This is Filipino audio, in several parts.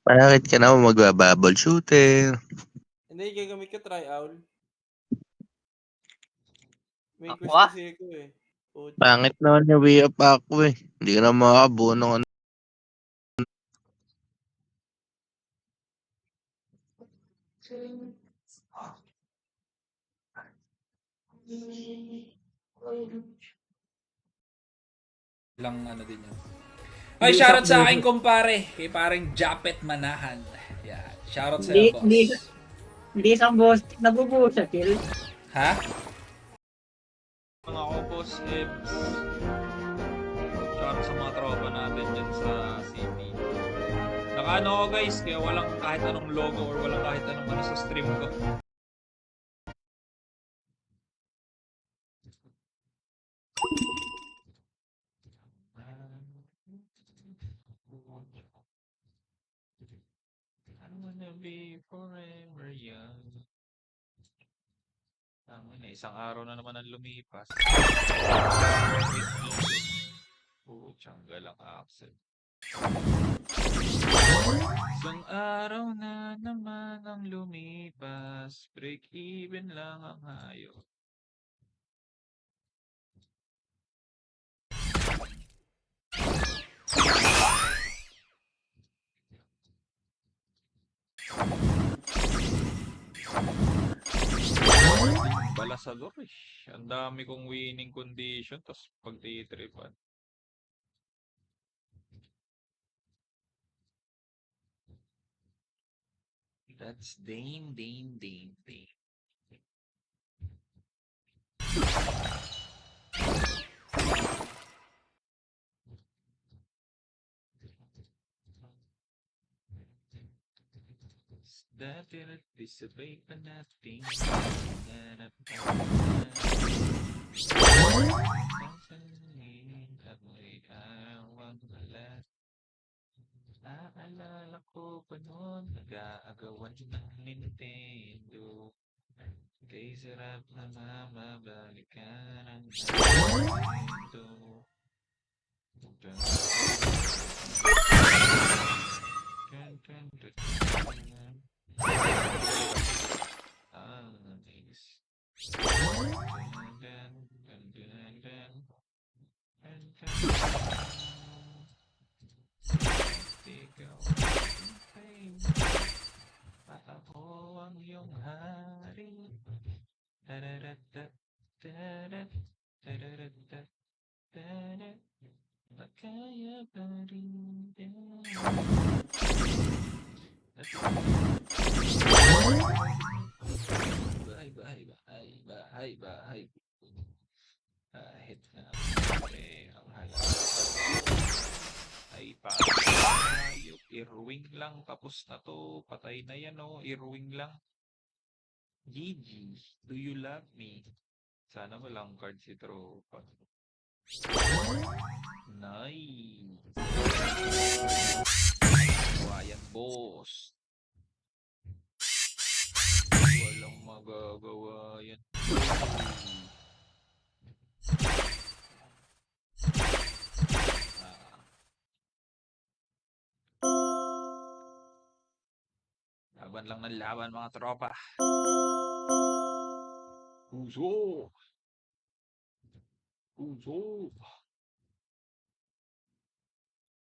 Bakit ka naman magba-bubble shooter? Hindi, gagamit ko tri-owl. May Ako quest ah. kasi ako eh. Pucha. Pangit naman yung way up ako eh. Hindi ka na makakabuo ng ano. Lang ano din yan. Ay, shoutout sa akin kumpare. Kay pareng Japet Manahan. Yan. Shoutout sa'yo, boss. Hindi isang boss. Nabubuo sa kill. Ha? Mga ako, Boss Ebs. Shoutout sa mga tropa natin dyan sa city. Nakaano ko guys, kaya walang kahit anong logo or walang kahit anong ano sa stream ko. I wanna be forever young. Isang araw na naman ang lumipas. Tiyangga lang accent. Isang araw na naman ang lumipas. Break even lang ang hayop. Balasador eh. Ang dami kong winning condition tapos pagtitripan. That's Dane. Dati nagsabay pa natin. Naalala ko pa noon, nag-aagawan ng Nintendo. Kay sarap na mamabalikan ang Nintendo. Ako ang iyong hari. Makaya pa rin yan. Bahay. Kahit na ang halaga ay paayop. Irwing lang, tapos na to. Patay na yan o, irwing lang. GG, do you love me? Sana walang card si tropa. Nice. Ayan, boss. Walang magagawa yan. Laban lang ng laban mga tropa. Puso.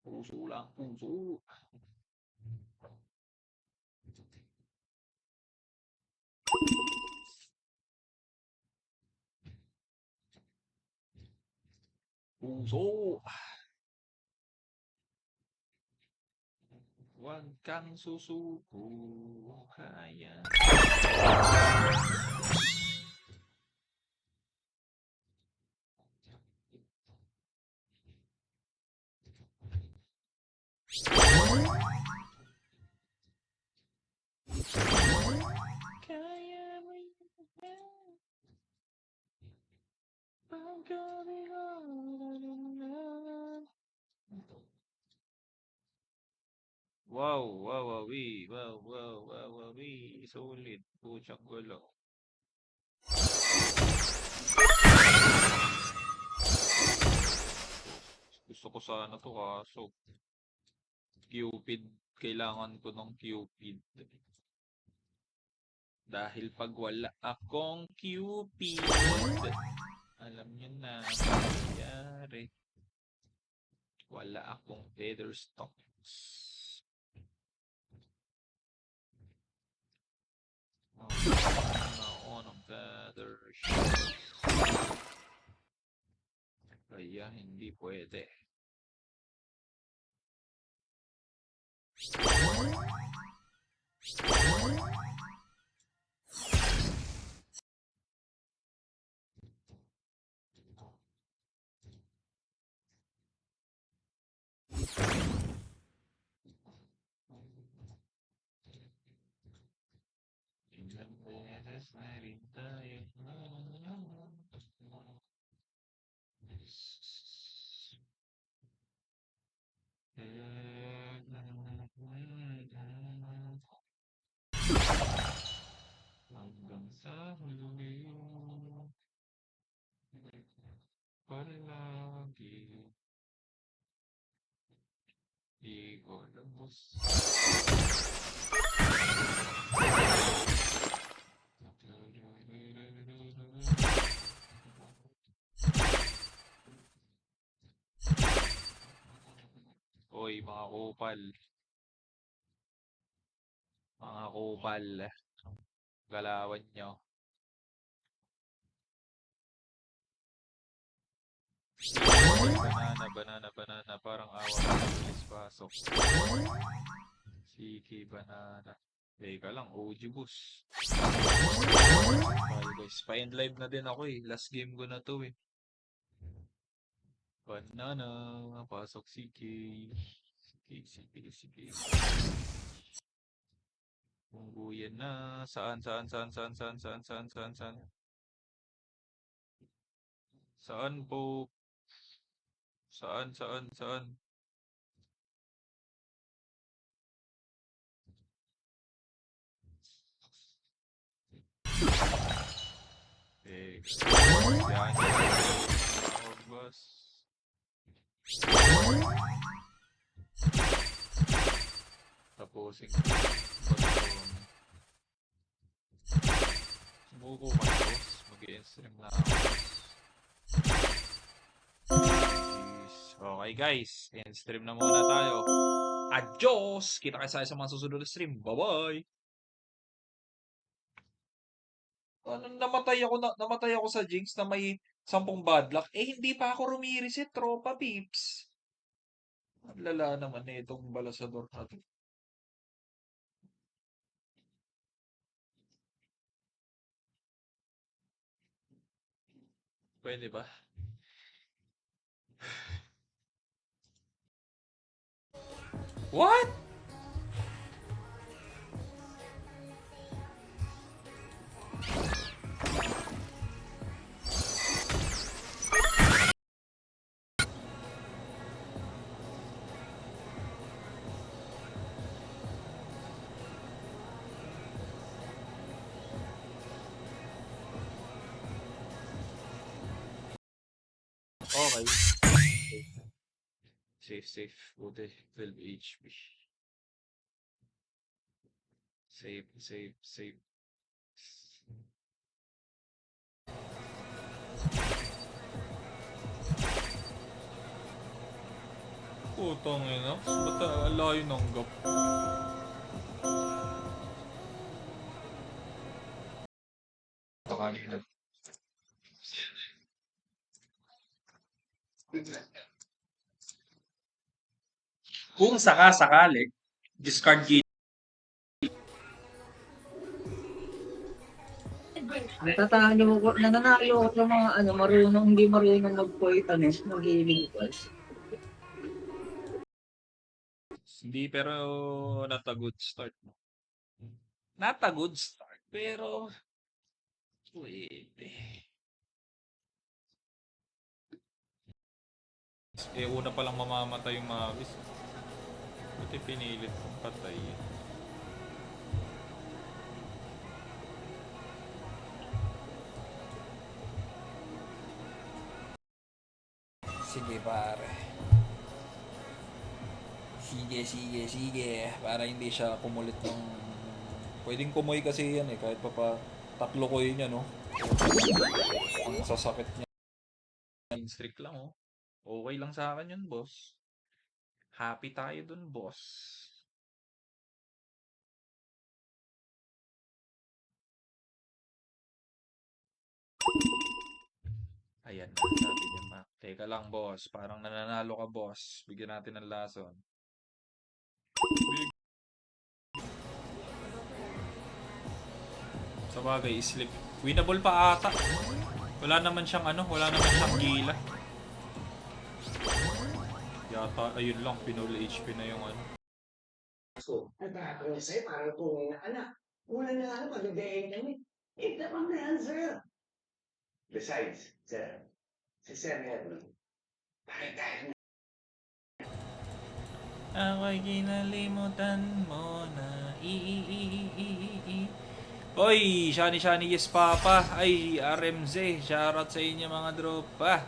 Puso lang, puso. Puso. Huwag kang susuko, kaya. Kaya mo yan. Pagkabihan. Wow, solid. Puchak gulo. Gusto ko sana to kaso Cupid Kailangan ko ng Cupid. Dahil pag wala akong Cupid, alam nyo na nangyayari. Wala akong feather stocks. On of feather stocks. Kaya hindi pwede. Ilang beses na rin tayo. Hanggang sa huli. Palagi. Di ko lubos. Oy, mga kupal. Mga kupal. Galawan nyo. Banana. Parang awa ka ng bilis pasok. Siki, banana. Teka lang, OG boss. Okay guys, pa-end live na din ako eh. Last game ko na to eh. Banana, pasok Siki. Siki. Ungguyan na. Saan? Saan po? Saan? Yan. Boss. Tapusin ko. Sumuko ka na, boss. Mag-i-stream na ako. Okay guys, in-stream na muna tayo. Adios! Kita kayo sa mga susunod na stream. Bye-bye! Namatay ako sa Jinx na may 10 bad luck. Hindi pa ako rumireset, tropa peeps. Ang lala naman na itong balasador na to. Pwede ba? What? Okay. Safe. Buti. 12 HP. Safe. Putang ina. Ba't alayo ng gap? Kanina. Kung sakali, discard gate. Nananalo ako ng mga hindi marunong mag-poitanos, mag-healing pulse. Hindi, pero not a good start. Not a good start, pero pwede. Una pa lang mamamatay yung Mavis. Buti pinilit kong patay. Sige pare. Sige. Para hindi siya kumulit ng... Pwedeng kumoy kasi yan eh. Kahit pa tatlo ko yun yan, no? Ang sasakit niya. Win streak lang, oh. Okay lang sa akin yun, boss. Happy tayo dun, boss. Ayan na, sabi niya, Mac. Teka lang, boss. Parang nananalo ka, boss. Bigyan natin ng lason. Sa bagay, sleep. Winnable pa ata. Wala naman siyang gila. Yata, ayun lang, pinol HP na yung ano. So, nagkakaroon sa'yo para tunay na anak. Una na ano, pagdadehin kami. Ito pa na yan, sir. Besides, sir, si Sir Edwin, tayo na. Ako'y kinalimutan mo na Oy, Shani yes papa. Ay, RMZ. Shoutout sa inyo mga dropa.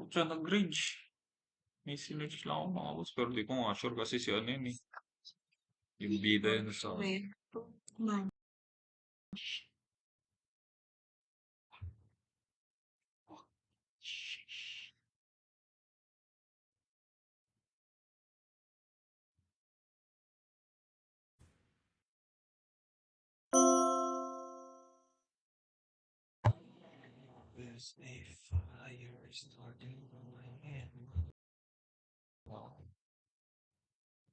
Siya nag-rage. May sinurge lang ako mga boss. Pero di ko nga sure kasi si ano yun eh. Yung bida yun sa... There's a fire starting on my hand. Wow.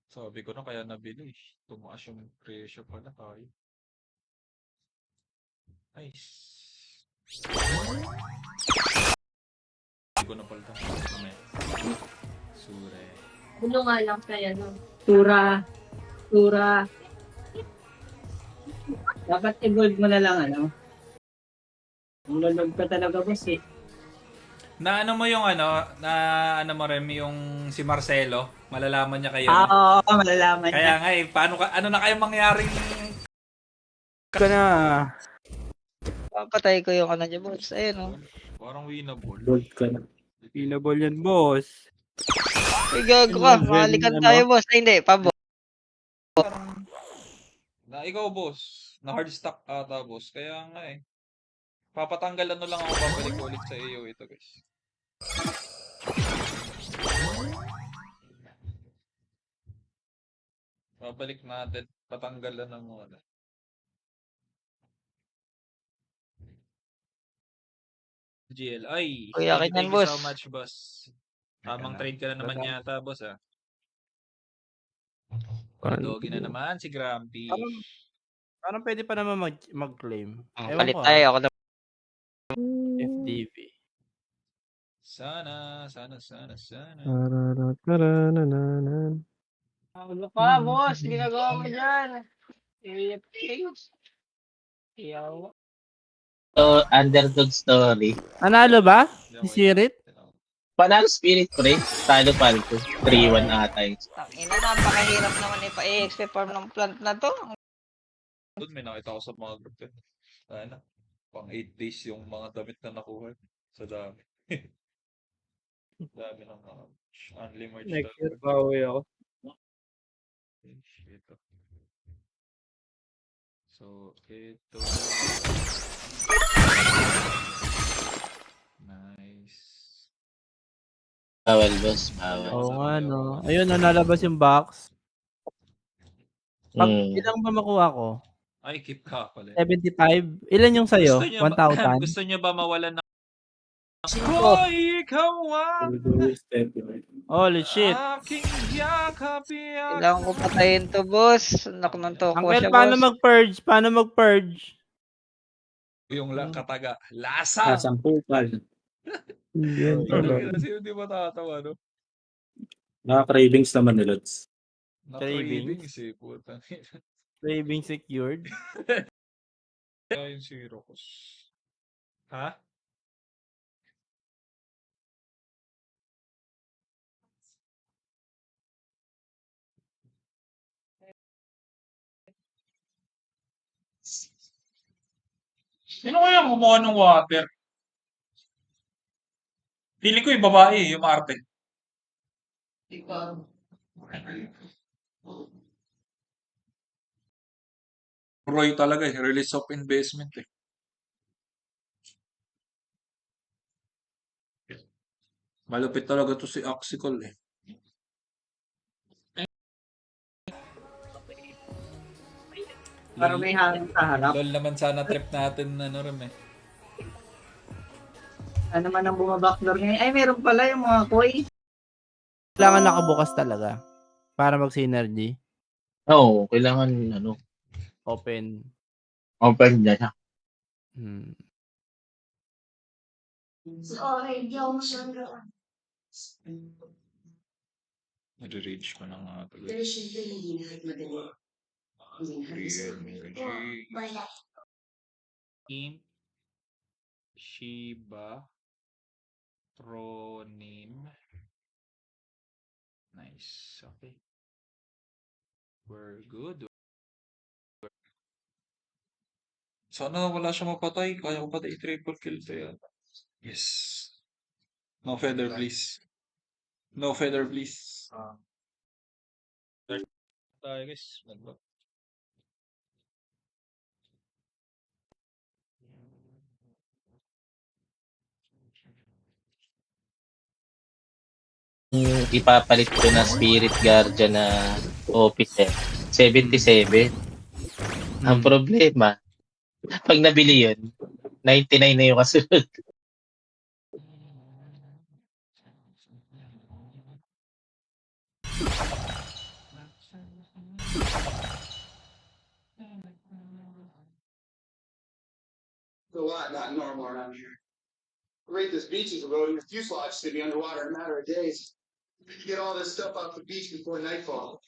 Sabi ko na kaya nabili. Tumaas yung presyo pala tayo. Nice. Hindi ko na palta. Mamaya. Sure. Bulo nga lang kaya, no? Tura. Dapat i-gold mo na lang, ano? Lulog ka talaga, boss, eh. Na ano mo yung mo rin yung si Marcelo, malalaman niya kayo. Oo, malalaman Kaya nga eh, ano na kayo mangyaring Ka na. Papatay ko yung ano niya, boss. Ayun, oh. Parang winnable. Gold ka na. Pinabol yan, boss. Ay, gago ka. Mahalikan tayo, boss. Ay, hindi. Pabo. Na ikaw, boss. Na hard stock ata, boss. Kaya nga eh. Papatanggal lang ako, babalik ko ulit sa iyo ito, guys. Babalik natin. Patanggalan ng mga. GLI. Kuya, Thank kinyan, you boss. so much, boss. Tamang trade ka na naman yata, boss, ah. Dogi na naman si Grumpy. Parang pwede pa naman mag-claim. Ewan Palit ko, tayo. Ako na. FDV. Sana. Ano pa, boss? Ginagawa mo dyan. Iyaw. So, underdog story. Nanalo ba? Si Sirit? Panalo spirit, pre. Talo pa rin ko. 3-1 ata yun. Ina, napakahirap naman ipa-EXP farm ng plant na to. Doon may nakita ko sa mga group yun. Ano? Pang 8 days yung mga damit na nakuha. Sa dami. Dami ng mga only merch Next year, talaga. bawi ako. Ito. So, ito. Nice. Bawal, boss. Bawal. Oo nga, no. Ayun, nalabas yung box. Pag ilang ba makuha ko? Ay, keep ka pala. 75? Ilan yung sa'yo? 1,000? Gusto niyo ba mawalan ng... Oh. Hoy, ikaw Holy shit. aking yakap. Kailangan ko patayin to, boss. Anak ng toko Uncle, siya, paano boss. mag-purge? Paano mag-purge? Yung kataga. Lasa! Lasang pupal. Yan Kasi hindi matatawa, no? Naka-cravings naman ni Lods. Na-cravings eh, puta. Craving secured. Kaya yung si Rocos. Ha? Sino kaya kumuha ng water? Feeling ko yung babae, yung arte. Roy talaga eh. Release of investment eh. Malupit talaga to si Axical eh. Parang may hangin sa harap. Lol naman sana trip natin ano rin eh. Ano naman ang bumabackdoor ngayon? Ay, meron pala yung mga koi. Kailangan nakabukas talaga para mag-synergy. Oo, kailangan Open. open niya siya. Hmm. Nare-reach ko na nga talaga. Imp, Shiba, Tronim. Nice. Okay. We're good. Sana wala siya mapatay. Kaya ko patay triple kill to yan. Yes. No feather, please. No feather, please. Tayo guys. Ipapalit ko na Spirit Guardian na officer. 77. Ang problema, pag nabili yun, 99 na yung kasunod. A lot not normal around here. The rate this beach is eroding, the fuselage is going to be underwater in a matter of days. We can get all this stuff off the beach before nightfall.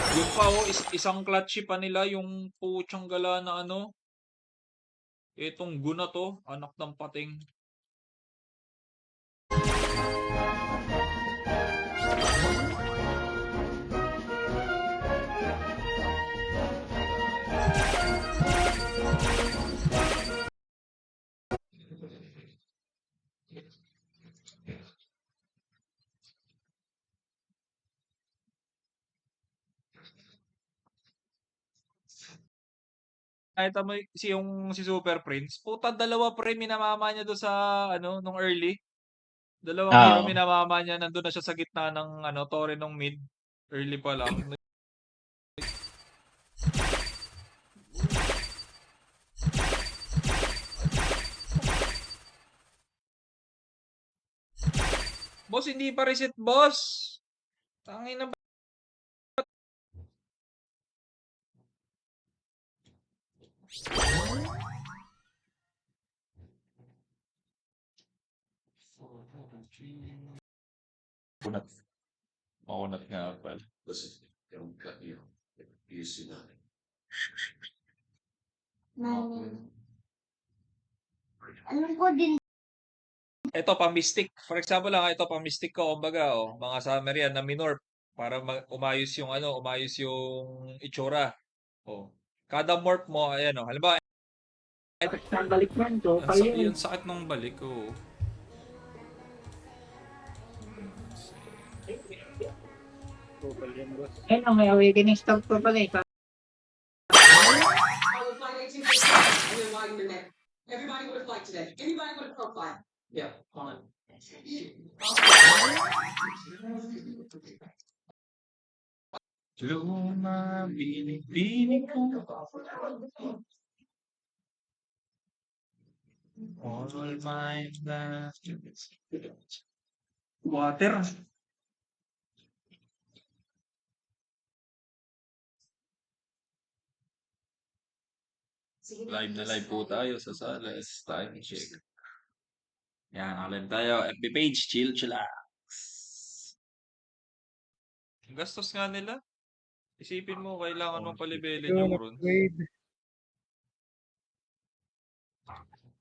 Yung pa oh, isang clutchy pa nila yung putyang gala na ano. Itong guna to, anak ng pating. Nakita mo si Super Prince, puta dalawa pre minamama niya do sa ano nung early. Dalawang hero minamama niya, nandun na siya sa gitna ng ano tore nung mid. Early pa lang. Boss, hindi pa reset, boss. Tangin na. Makunat. Makunat nga pala. Listen, don't cut me off. You see nothing. Alam ko din. Ito, pang-mystic. For example lang, ito, pang-mystic ko, kumbaga, oh, mga summer yan na minor para umayos yung ano, umayos yung itsura. Oh. Kada morph mo, ayan, oh. Halimbawa, Ang balik man to. yung sakit ng balik, oh. Ayun, may awakening stock pa pala eh. Everybody would have liked today. Anybody with a profile? Yeah, fine. Luma, binibinig ko. All my life. Water. Live na live po tayo sa Salas. Time check. Yan, alam tayo. FB page, chillax. Gastos nga nila. Isipin mo, kailangan mong palibelin yung runes.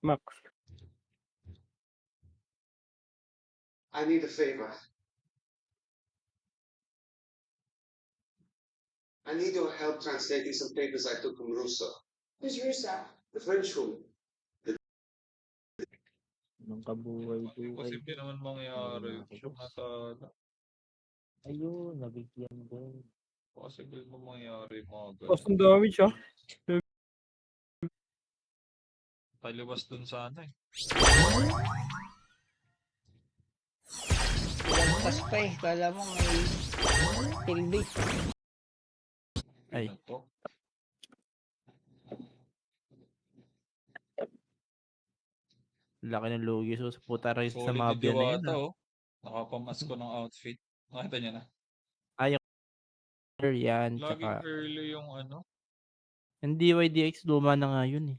Max. I need a favor. I need your help translating some papers I took from Russo. Who's Russo? The French woman. Anong kabuhay-buhay. Posible naman mangyari. Siya matala. Ayun, nabigyan din. Possible mo mangyari mga Cost ganun. ng damage ah. Taliwas dun sana eh. Lampas pa eh. Kala mo may tilbi. Ay. Ano to? Laki ng lugi. So, sa puta rin sa Solid mga ni biyan na yun. Diwata oh. Nakapamasko ng outfit. Nakita niya na. Yan, Laging tsaka. early yung ano. Yung DYDX luma na nga yun eh.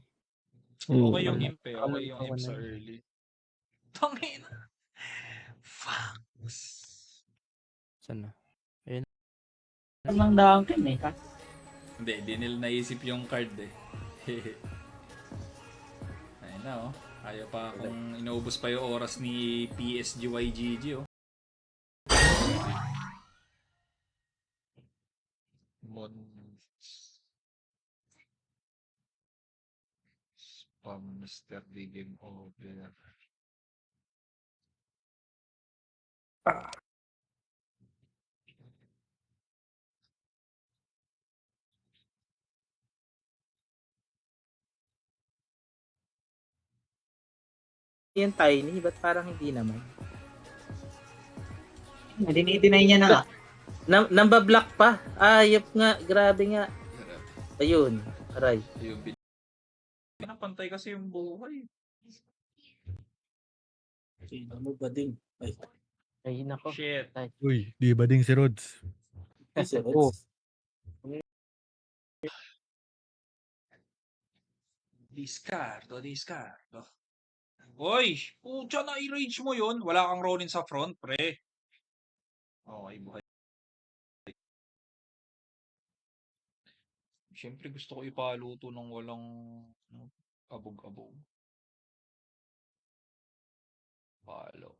Okay yung Wala. imp eh. Okay yung imp Wala sa na. early. Tangina. Fuck. Saan na? Namang Duncan eh. Hindi, di nila naisip yung card eh. Ayun na oh. Ayaw pa kung inuubos pa yung oras ni PSGYGG oh. Spam Mr. D game over. Yung tiny, ba't parang hindi naman? Dinideny niya na nga. Nambablock pa. Ayop nga, grabe nga. Ayun, aray. Yung pinapantay kasi yung buhay. Ano ba din? Ay, nako. Shit. Uy, di ba ding si Rods? Oh. Discardo. Hoy! Pucha na i-rage mo yun. Wala kang Ronin sa front, pre. Okay, buhay. Siyempre gusto ko ipaluto ng walang abog-abog. Palo.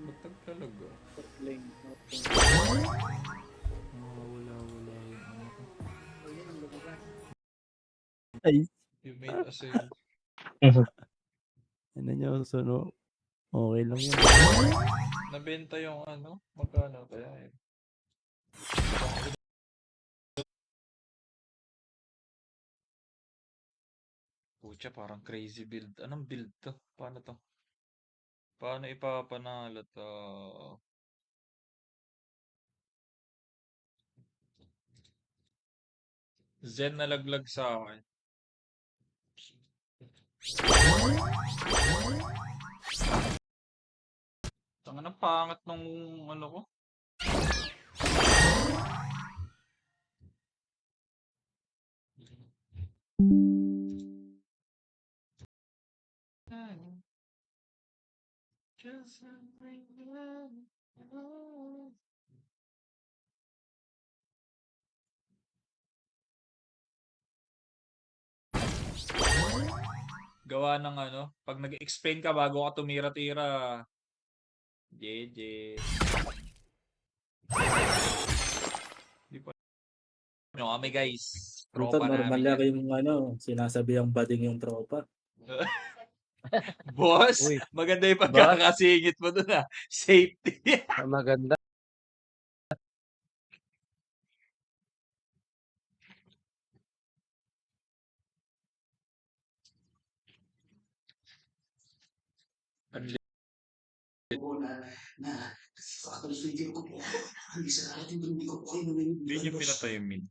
Matag talaga. Wala yung Ay. You made a sale. Ano nyo, suno? Okay lang yun. Nabenta yung ano? Magkano kaya eh? Pucha, parang crazy build. Anong build to? Paano to? Paano ipapanalo to? Zen nalaglag sa akin. Tanga ng pangat nung ano ko. Gawa ng ano, pag nag-explain ka bago ka tumira-tira. JJ. Di pa. Ano kami guys? Tropa normal namin. lang yung sinasabi ang bading yung tropa. Boss, Uy. maganda yung pagkakasingit mo dun ah. Safety. Maganda. Hindi niyo pinatay yung mid.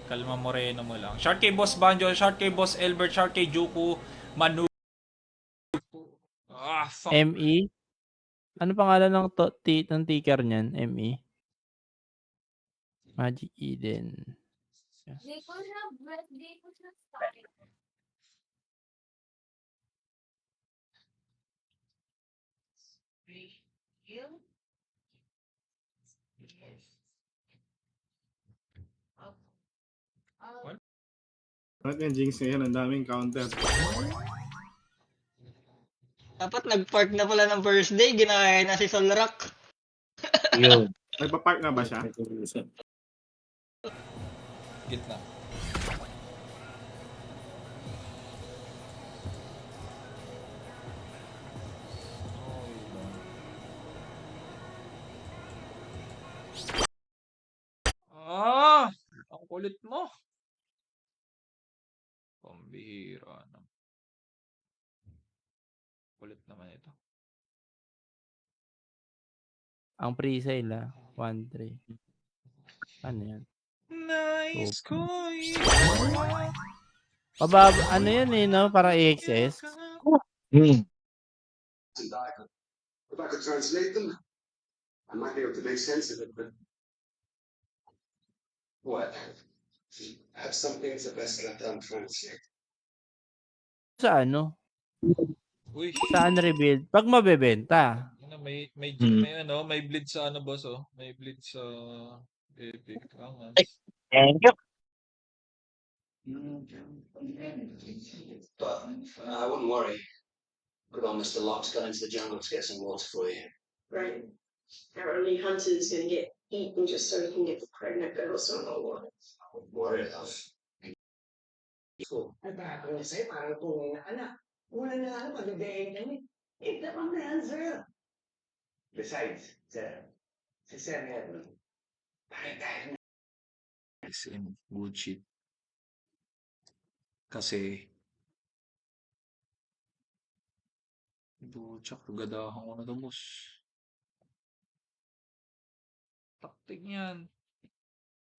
Kalma Moreno mo lang. Short kay Boss Banjo, short kay Boss Elbert, short kay Juku, Manu. Ah, fuck. ME? Ano pangalan ng ticker niyan? ME? Magic Eden. Bakit yung Jinx ngayon? Ang daming counter. Dapat nag-park na pala ng first day, ginaya na si Solrock. Yun. Nagpa-park na ba siya? Gitna. Ah! Ang kulit mo. Pambihira na. Kulit naman ito. Ang pre-sale 1.3. Ano yan? Nice ko Ano yan eh, no? Parang AXS. Hmm. If I could translate them, I might be able to make sense of it, but what? I have some things that best left untranslated. Sa ano? Uy, Sa unrevealed. Pag mabebenta. ano, may Hmm. may bleed sa ano boss oh. May bleed sa Epic. Angas. Thank you. But I wouldn't worry. Good old Mr. Locke's gone into the jungle to get some water for you. Right. Our only hunter is going to get eaten just so he can get the pregnant girl some more water. I wouldn't worry enough. Ay, parang sa'yo, parang tunay na anak. Una na lang, pag-ibigay kami. Ito ang answer. Besides, sir, si Sir Edwin, tayo. SM good shit. Kasi Butchak, gadahan ko na to, boss. Taktik niyan.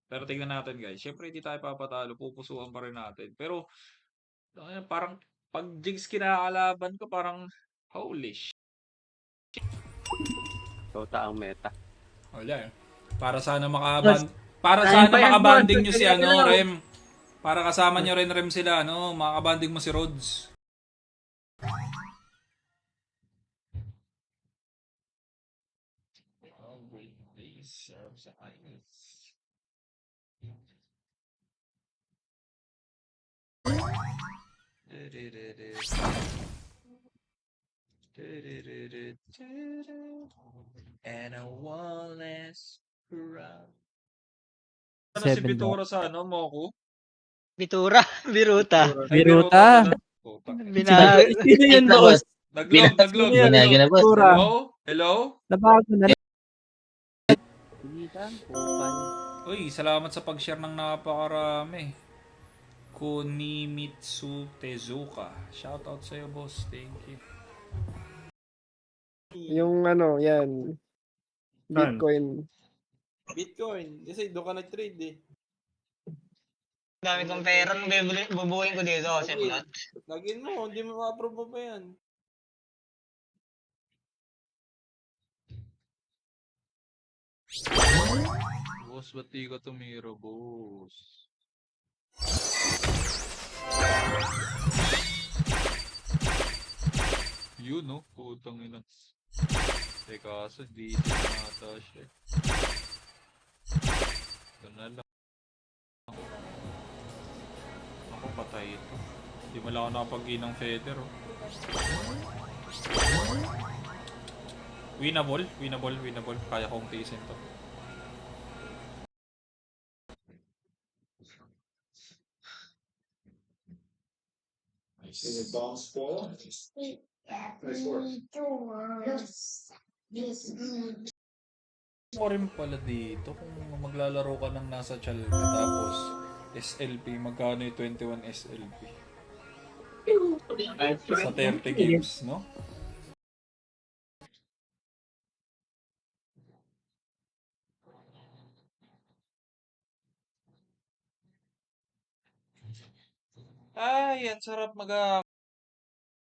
Pero tingnan natin, guys. Siyempre, hindi tayo papatalo. Pupusuan pa rin natin. Pero, parang, pag Jigs kinakalaban ko, parang, holy shit. Dota ang meta. Wala eh. Para sana makabanding nyo si Rem. Para kasama nyo rin Rem sila, makabanding mo si Rhodes. And a wall-less round. Ano si Bitura sa Moku? Bitura, Biruta. Ay, Biruta. Sino yun, boss? Naglog. Ginagana, boss. Hello? Nabago na rin. Uy, salamat sa pag-share ng napakarami. Kunimitsu Tezuka. Shoutout sa'yo, boss. Thank you. Yung yan. Bitcoin. Bitcoin. Kasi doon ka nag-trade eh. Dami kong pera nung bubuhin ko dito kasi lot. Lagin mo, hindi mo ma-approve mo pa yan. Boss, ba't di ka tumira, boss? Yun, no? Putang ina. Teka, kaso di ata siya. Ito na lang. Ako patay ito. Hindi mo lang ako nakapag-gain ng feather, oh. Winnable. Kaya kong tiisin to. Any bombs fall? Nice work. Ako rin pala dito kung maglalaro ka ng nasa chal ka tapos SLP, magkano yung 21 SLP? Sa 30 games, no? Ay, ang sarap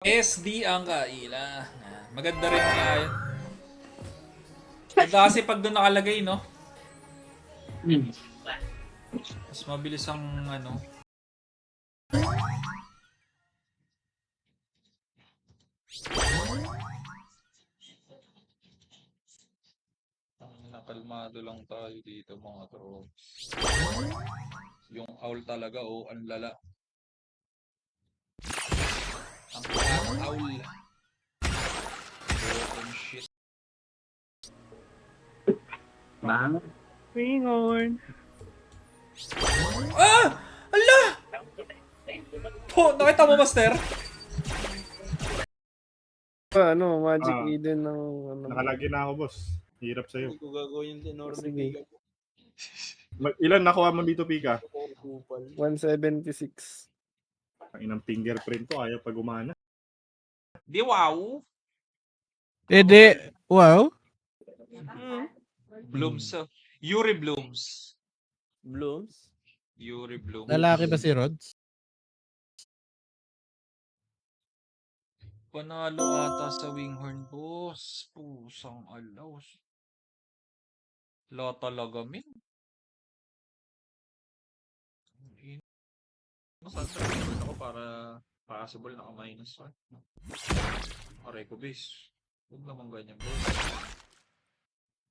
SD ang kaila. Maganda rin nga yun. Maganda kasi pag doon nakalagay, no? Mas mabilis ang Kalmado lang tayo dito mga troops. Yung owl talaga, ang lala. Ang owl. Oh, shit. Bang. Winghorn. Ah! Ala! Po, nakita mo, Master? Magic Ah. Eden ng Nakalagay na ako, boss. Hirap sa'yo. Hindi ko gagawin yung enorme Sige. biga. Ilan nakuha mo dito, Pika? 176. Ang inang fingerprint ko, ayaw pa gumana. Di wow. Wow. Blooms. Yuri Blooms. Blooms. Yuri Blooms. Lalaki ba si Rods? Panalo ata sa Winghorn, boss. Pusang alaws. Wala talaga, min. Masasal ako para possible naka-minus 1. Aray ko, base. Huwag naman ganyan, boss.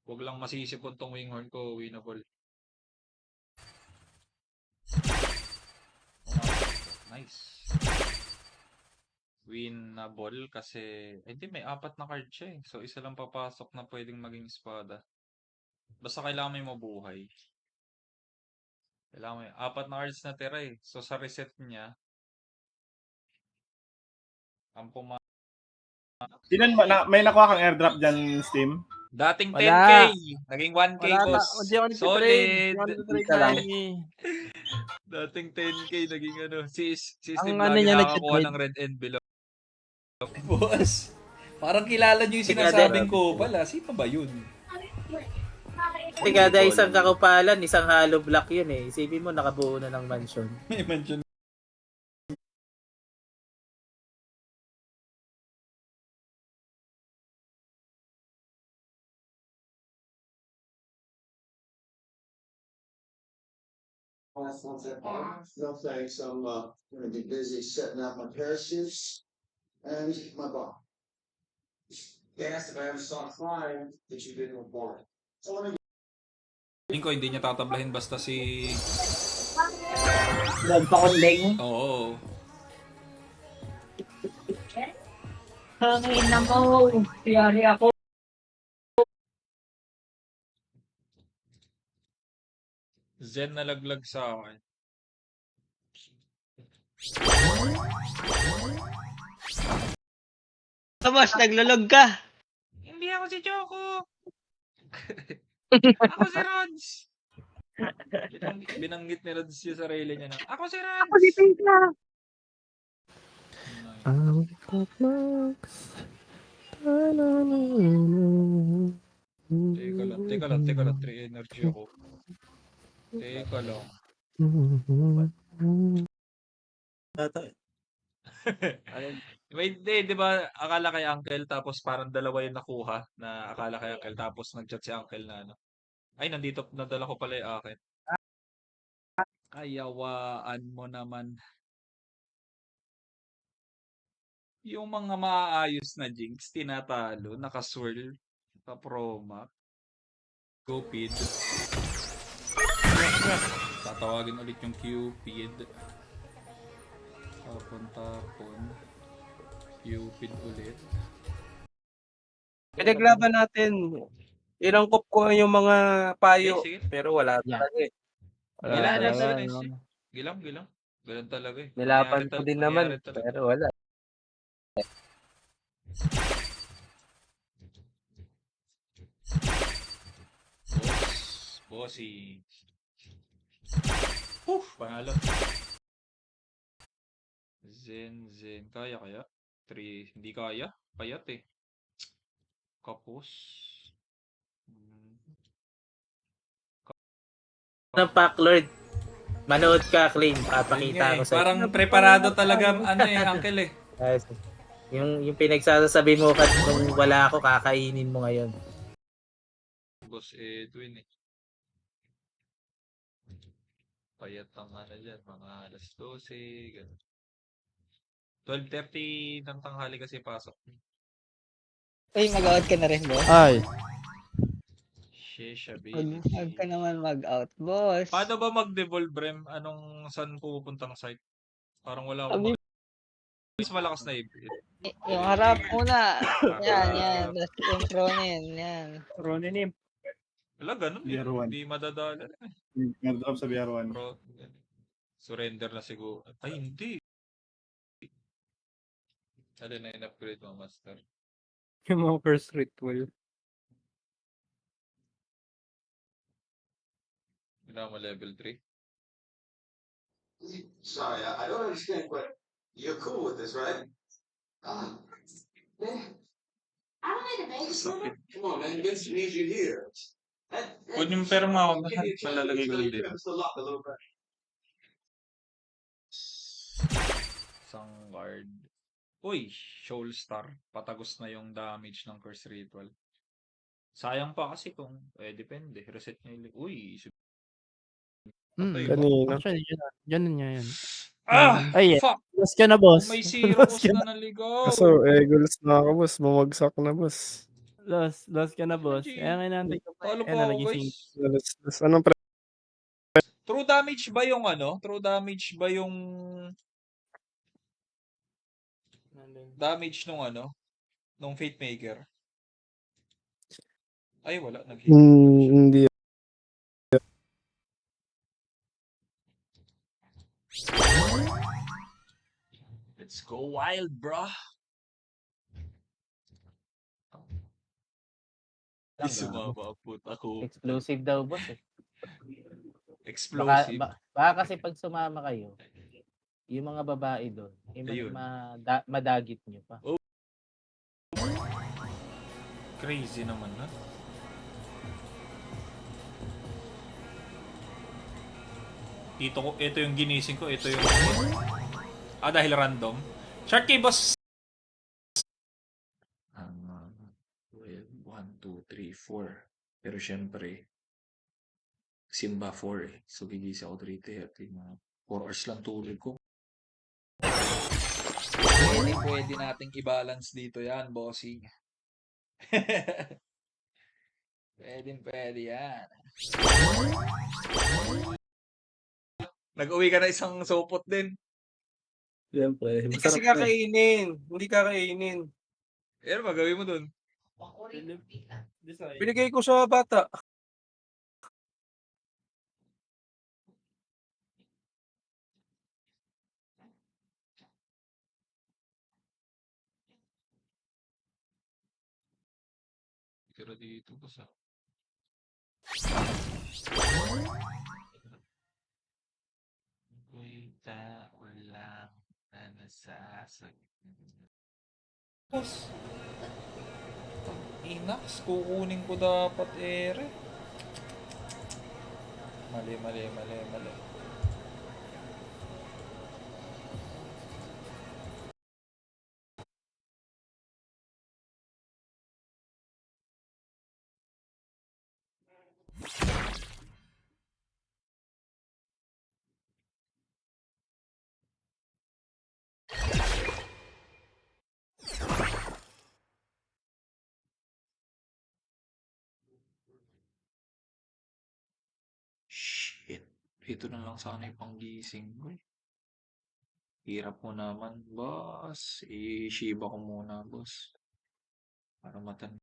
Huwag lang masisipon tong Winghorn ko, winnable. Nice. Winnable kasi hindi, may 4 na card siya eh. So isa lang papasok na pwedeng maging espada. Basta kailangan may mabuhay. Kailangan may 4 na cards na tira eh. So sa reset niya, ang Ilan ba? May nakuha kang airdrop dyan, Steam? dating Wala. 10k, naging 1k, boss. Hindi ako nagtitrade. Solid. Hindi ako nagtitrade Isa lang. Dating 10k, naging ano. Si Ang Steve ano lagi niya, nakakuha nagtitrade. ng red envelope. Boss, parang kilala niyo yung Sige, sinasabing ko pala. Sino ba yun? Kasi kada isang kakupalan, isang hollow block yun eh. Isipin mo, nakabuo na ng mansion. May mention. No thanks, I'm gonna be busy setting up my parachutes and my bomb. They asked if I ever saw a crime that you didn't report. So let me Tingin ko hindi niya tatablahin basta si... Nagpakunding. Oo. Hangin na mo. Yari ako. Zen nalaglag sa akin. Tapos, naglulog ka. Hindi ako si Choco. Ako si Rods. Binanggit ni Rods yung sarili niya na, ako si Rods. Ako si Pinka. Teka lang, 3 energy ako. Teka lang. Wait, di ba akala kay Uncle tapos parang dalawa yung nakuha na akala kay Uncle tapos nag-chat si Uncle na ano. Ay, nandito, nadala ko pala yung akin. Kayawaan mo naman. Yung mga maayos na Jinx, tinatalo, nakaswirl, pa-proma. Cupid. Tatawagin ulit yung Cupid. Tapon. Cupid ulit. Pinaglaban natin. Inangkop ko yung mga payo. Sige, sige. Pero wala talaga eh. Gilam. Ganun talaga eh. Nilaban ko din naman. Nangyari talaga. Pero wala. Bossy. Panalo. Zen. Kaya? 3, hindi kaya. Payat eh. Kapos. Ng Packlord. Manood ka, Clean. Papakita ko Ayun nga eh, sa'yo. parang preparado talaga ano eh, Uncle eh. Guys, yung pinagsasabi mo kat nung wala ako, kakainin mo ngayon. Boss Edwin eh. Payat ang ano dyan, mga alas 12, gano'n. 12:30 ng tanghali kasi pasok. Ay, mag-out ka na rin, boss. Ay. Huwag ka naman mag-out, boss. Paano ba mag-devolve, Rem? Saan pupuntang site? Parang wala akong mas malakas na hybrid. Yung harap muna. Yan. Harap. Tapos yung Ronin. Yan. Ronin. Wala, ganun eh. BR1. Hindi madadala. Nag-drop sa BR1. Surrender na siguro. Ay, hindi. Alin na in-upgrade mo, Master? Yung mga first ritual. Kailangan mo level 3. Sorry, I don't understand, but you're cool with this, right? Man. I don't need a babysitter. Come on, man. Vince needs you here. Kung yung pera mo ako, malalagay ko lang dito. Isang guard. Uy, Shoal Star. Patagos na yung damage ng Curse Ritual. Sayang pa kasi kung, depende. Reset niya yung, uy, Kanina. Actually, yan niya yan. Ay, Ay, fuck! lost ka na, boss. May zero Lost ko ka na naligaw. Eagles na ako, boss. Bumagsak na, boss. Lost ka na, boss. Kaya nga inaantay ko pa. Talo Kaya po ako, nalagising. guys. Anong True damage ba yung True damage ba yung damage nung nung Fate Maker? Ay, wala. Nag-hit. hindi. Let's go wild, bro. Sumabapot ako. Explosive daw, boss. Explosive. Baka kasi pag sumama kayo, yung mga babae doon, Ayun. madagit nyo pa. Crazy naman, ha? Ito yung ginising ko. Ito yung... dahil random. Shark key, boss! 1, 2, 3, 4. Pero syempre, Simba 4 eh. So, gigisa ako 3:30. 4 hours lang tulog ko. Pwede nating i-balance dito yan, bossing. Pwede yan. Nag-uwi ka na isang sopot din. Siyempre. Hindi kasi kakainin. Hindi kakainin. Pero magawin mo dun. Binigay ko sa bata. Pero dito ko sa... Walang na nasasag. Boss. Inax, kukunin ko dapat ere. Mali. Shit. Ito na lang sana yung panggising ko eh. Hirap mo naman, boss. I-shiba ko muna, boss. Para matan